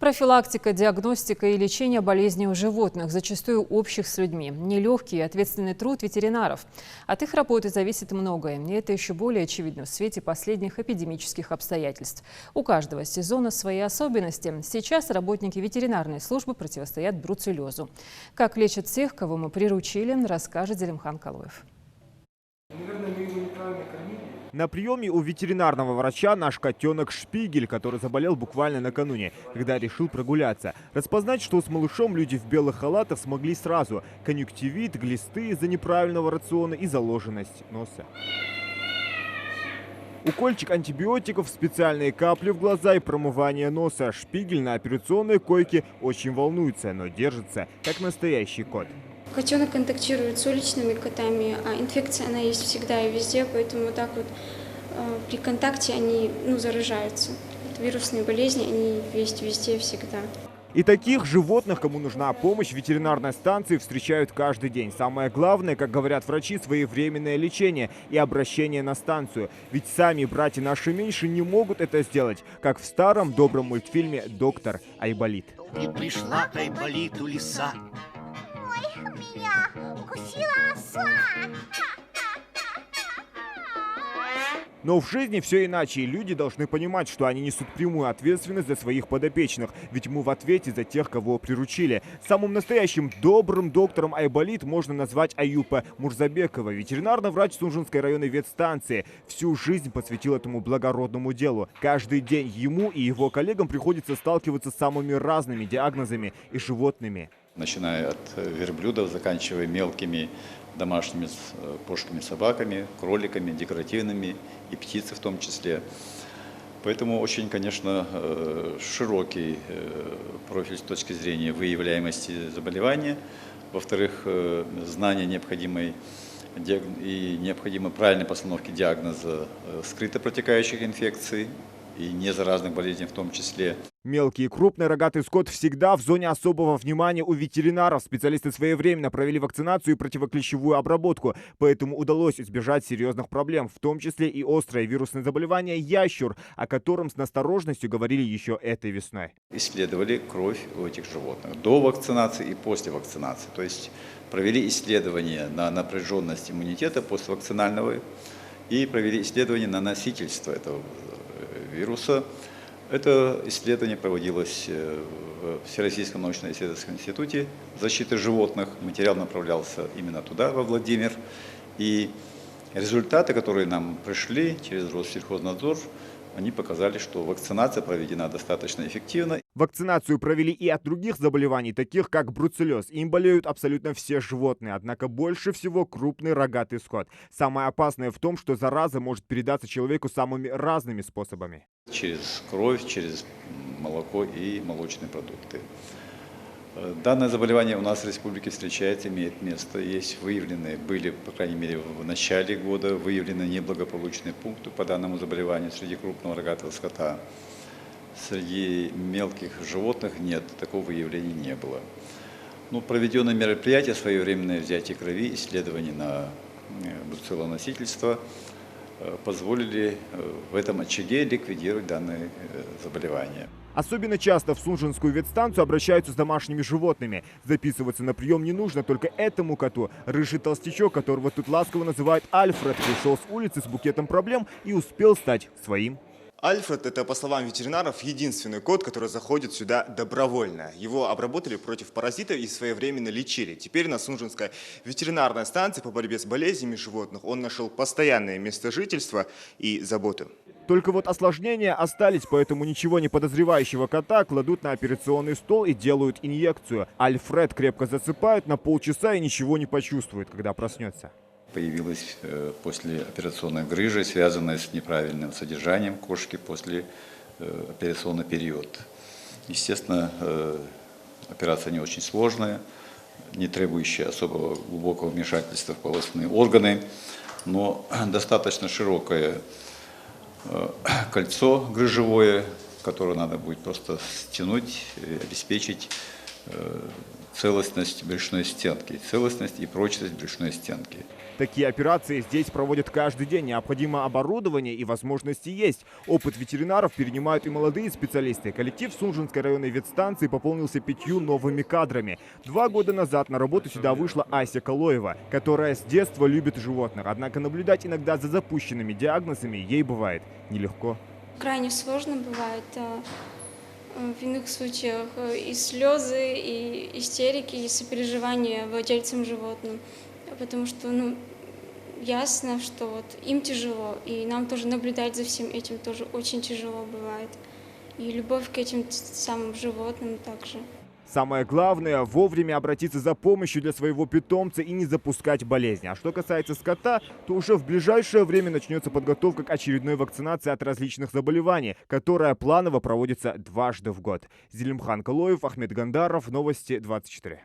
Профилактика, диагностика и лечение болезней у животных, зачастую общих с людьми. Нелегкий и ответственный труд ветеринаров. От их работы зависит многое. И это еще более очевидно в свете последних эпидемических обстоятельств. У каждого сезона свои особенности. Сейчас работники ветеринарной службы противостоят бруцеллезу. Как лечат всех, кого мы приручили, расскажет Зелимхан Калуев. На приеме у ветеринарного врача наш котенок Шпигель, который заболел буквально накануне, когда решил прогуляться. Распознать, что с малышом люди в белых халатах смогли сразу. Конъюнктивит, глисты из-за неправильного рациона и заложенность носа. Укольчик антибиотиков, специальные капли в глаза и промывание носа. Шпигель на операционной койке очень волнуется, но держится, как настоящий кот. Котенок контактирует с уличными котами, а инфекция она есть всегда и везде, поэтому вот так вот при контакте они заражаются. Вирусные болезни, они есть везде, всегда. И таких животных, кому нужна помощь, в ветеринарной станции встречают каждый день. Самое главное, как говорят врачи, своевременное лечение и обращение на станцию. Ведь сами братья наши меньше не могут это сделать, как в старом добром мультфильме «Доктор Айболит». И пришла к Айболиту лиса. Меня укусила оса. Но в жизни все иначе, и люди должны понимать, что они несут прямую ответственность за своих подопечных, ведь мы в ответе за тех, кого приручили. Самым настоящим добрым доктором Айболит можно назвать Аюпа Мурзабекова, ветеринарный врач Сунжинской районной ветстанции. Всю жизнь посвятил этому благородному делу. Каждый день ему и его коллегам приходится сталкиваться с самыми разными диагнозами и животными. Начиная от верблюдов, заканчивая мелкими домашними кошками, собаками, кроликами, декоративными и птицы в том числе. Поэтому очень, конечно, широкий профиль с точки зрения выявляемости заболевания. Во-вторых, знание необходимой и необходимой правильной постановки диагноза скрыто протекающих инфекций и незаразных болезней в том числе. Мелкий и крупный рогатый скот всегда в зоне особого внимания у ветеринаров. Специалисты своевременно провели вакцинацию и противоклещевую обработку, поэтому удалось избежать серьезных проблем, в том числе и острое вирусное заболевание ящур, о котором с настороженностью говорили еще этой весной. Исследовали кровь у этих животных до вакцинации и после вакцинации. То есть провели исследования на напряженность иммунитета поствакцинального и провели исследования на носительство этого вируса. Это исследование проводилось в Всероссийском научно-исследовательском институте защиты животных. Материал направлялся именно туда, во Владимир. И результаты, которые нам пришли через Россельхознадзор, они показали, что вакцинация проведена достаточно эффективно. Вакцинацию провели и от других заболеваний, таких как бруцеллез. Им болеют абсолютно все животные, однако больше всего крупный рогатый скот. Самое опасное в том, что зараза может передаться человеку самыми разными способами. Через кровь, через молоко и молочные продукты. Данное заболевание у нас в республике встречается, имеет место. Есть выявленные, были, по крайней мере, в начале года, выявлены неблагополучные пункты по данному заболеванию среди крупного рогатого скота. Среди мелких животных нет, такого выявления не было. Проведенные мероприятия, своевременное взятие крови, исследования на бруцеллоносительство позволили в этом очаге ликвидировать данное заболевание. Особенно часто в Сунжинскую ветстанцию обращаются с домашними животными. Записываться на прием не нужно только этому коту. Рыжий толстячок, которого тут ласково называют Альфред, пришел с улицы с букетом проблем и успел стать своим. Альфред – это, по словам ветеринаров, единственный кот, который заходит сюда добровольно. Его обработали против паразитов и своевременно лечили. Теперь на Сунжинской ветеринарной станции по борьбе с болезнями животных он нашел постоянное место жительства и заботу. Только вот осложнения остались, поэтому ничего не подозревающего кота кладут на операционный стол и делают инъекцию. Альфред крепко засыпают на полчаса и ничего не почувствует, когда проснется. Появилась послеоперационная грыжа, связанная с неправильным содержанием кошки после операционный период. Естественно, операция не очень сложная, не требующая особого глубокого вмешательства в полостные органы, но достаточно широкое кольцо грыжевое, которое надо будет просто стянуть, обеспечить целостность брюшной стенки, целостность и прочность брюшной стенки. Такие операции здесь проводят каждый день. Необходимо оборудование и возможности есть. Опыт ветеринаров перенимают и молодые специалисты. Коллектив Сунжинской районной ветстанции пополнился 5 новыми кадрами. 2 года назад на работу сюда вышла Ася Калоева, которая с детства любит животных. Однако наблюдать иногда за запущенными диагнозами ей бывает нелегко. Крайне сложно бывает. В иных случаях и слезы, и истерики, и сопереживания владельцам животным. Потому что, ясно, что вот им тяжело, и нам тоже наблюдать за всем этим тоже очень тяжело бывает. И любовь к этим самым животным также. Самое главное – вовремя обратиться за помощью для своего питомца и не запускать болезни. А что касается скота, то уже в ближайшее время начнется подготовка к очередной вакцинации от различных заболеваний, которая планово проводится дважды в год. Зелимхан Калоев, Ахмед Гандаров, Новости 24.